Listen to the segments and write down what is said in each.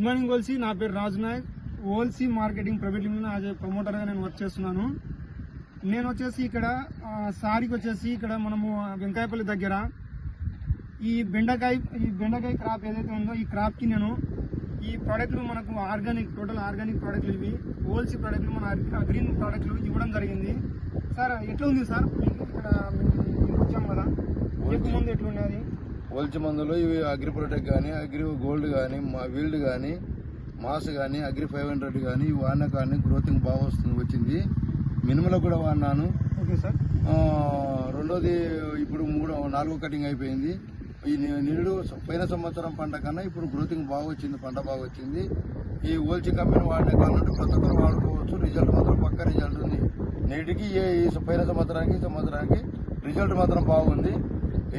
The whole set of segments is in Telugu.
Good morning Olsee. నా పేరు Raju Nayak. Olsee marketing private limited as a ప్రమోటర్గా నేను వర్క్ చేస్తున్నాను. నేను వచ్చేసి ఇక్కడ సారికి వచ్చేసి ఇక్కడ మనము వెంకాయపల్లి దగ్గర ఈ బెండకాయ క్రాప్ ఏదైతే ఉందో ఈ క్రాప్కి నేను ఈ ప్రోడక్ట్లు మనకు టోటల్ ఆర్గానిక్ ప్రోడక్ట్లు ఇవి ఓల్సీ ప్రోడక్ట్లు మన గ్రీన్ ప్రోడక్ట్లు ఇవ్వడం జరిగింది. సార్ ఎట్లా ఉంది సార్ ఇక్కడ వచ్చాం కదా, ముందు ఎట్లుండేది? ఓల్చి మందులు ఇవి అగ్రి ప్రొటెక్ట్ కానీ, అగ్రి గోల్డ్ కానీ, వీల్డ్ కానీ, మాస్ కానీ, అగ్రి 500 కానీ ఇవి వాడినా కానీ గ్రోతింగ్ బాగా వచ్చింది. మినిమలో కూడా వాడినాను. Okay sir. రెండోది ఇప్పుడు 4వ కటింగ్ అయిపోయింది. ఈ నిరుడు పోయిన సంవత్సరం పంట కన్నా ఇప్పుడు గ్రోతింగ్ బాగా వచ్చింది, పంట బాగా వచ్చింది. ఈ ఓల్చి కంపెనీ వాడిన కావాలంటే ప్రతి ఒక్కరు వాడుకోవచ్చు. రిజల్ట్ మాత్రం పక్క రిజల్ట్ ఉంది. నేటికి పోయిన సంవత్సరానికి రిజల్ట్ మాత్రం బాగుంది.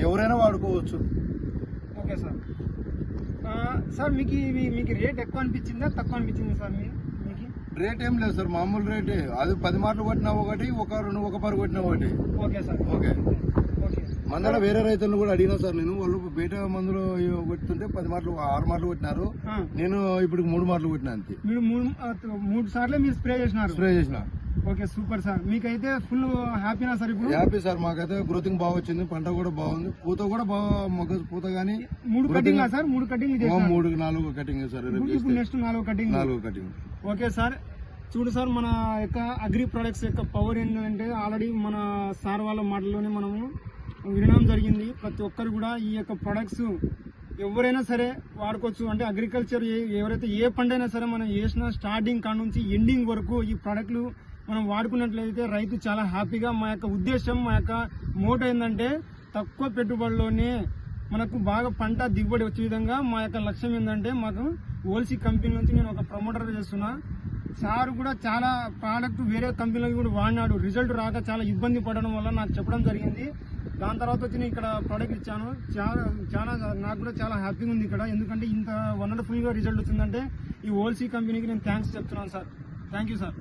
ఎవరైనా వాడుకోవచ్చు. Okay sir. సార్ మీకు రేట్ ఎక్కువ అనిపించిందా తక్కువ అనిపించింది సార్? మీకు రేట్ ఏం లేదు సార్, మామూలు రేటే. అది 10 మాటలు కొట్టినా ఒకటి, ఒక పరు కొట్టినా ఒకటి. Okay sir. ఓకే. మందులో వేరే రైతులను కూడా అడిగినా సార్ నేను. వాళ్ళు బయట మందులు కొట్టుతుంటే 10 మాటలు 6 మాటలు కొట్టినారు. నేను ఇప్పుడు 3 మాటలు కొట్టినా అంతే. మీరు 3 సార్లే మీరు స్ప్రే చేసిన. Okay, super sir. మీకైతే ఫుల్ హ్యాపీనా సార్? ఇప్పుడు హ్యాపీ సార్. మాకైతే గ్రోతింగ్ బాగా వచ్చింది, పంట కూడా బాగుంది, పూత కూడా బాగా పూత గానీ 3 cutting sir? 3 cutting 4 cutting sir. Next 4 cutting. Okay sir. చూడు సార్, మన యొక్క అగ్రి ప్రొడక్ట్స్ యొక్క పవర్ ఏంటంటే ఆల్రెడీ మన సార్ వాళ్ళ మాటల్లోనే మనము వినడం జరిగింది. ప్రతి ఒక్కరు కూడా ఈ యొక్క ప్రొడక్ట్స్ ఎవరైనా సరే వాడుకోవచ్చు. అంటే అగ్రికల్చర్ ఎవరైతే ఏ పంటైనా సరే మనం వేసిన స్టార్టింగ్ కాడ నుంచి ఎండింగ్ వరకు ఈ ప్రొడక్ట్లు మనం వాడుకున్నట్లయితే రైతు చాలా హ్యాపీగా. మా యొక్క ఉద్దేశం, మా యొక్క మోటో ఏంటంటే తక్కువ పెట్టుబడిలోనే మనకు బాగా పంట దిగుబడి వచ్చే విధంగా మా యొక్క లక్ష్యం ఏంటంటే మాకు ఓల్సీ కంపెనీ నుంచి నేను ఒక ప్రమోటర్ చేస్తున్నా. సార్ కూడా చాలా ప్రోడక్ట్ వేరే కంపెనీలకు కూడా వాడినాడు. రిజల్ట్ రాక చాలా ఇబ్బంది పడడం వల్ల నాకు చెప్పడం జరిగింది. దాని తర్వాత వచ్చి నేను ఇక్కడ ప్రోడక్ట్ ఇచ్చాను. చాలా నాకు కూడా చాలా హ్యాపీగా ఉంది ఇక్కడ. ఎందుకంటే ఇంత వండర్ఫుల్గా రిజల్ట్ వచ్చిందంటే ఈ ఓల్సీ కంపెనీకి నేను థ్యాంక్స్ చెప్తున్నాను సార్. Thank you sir.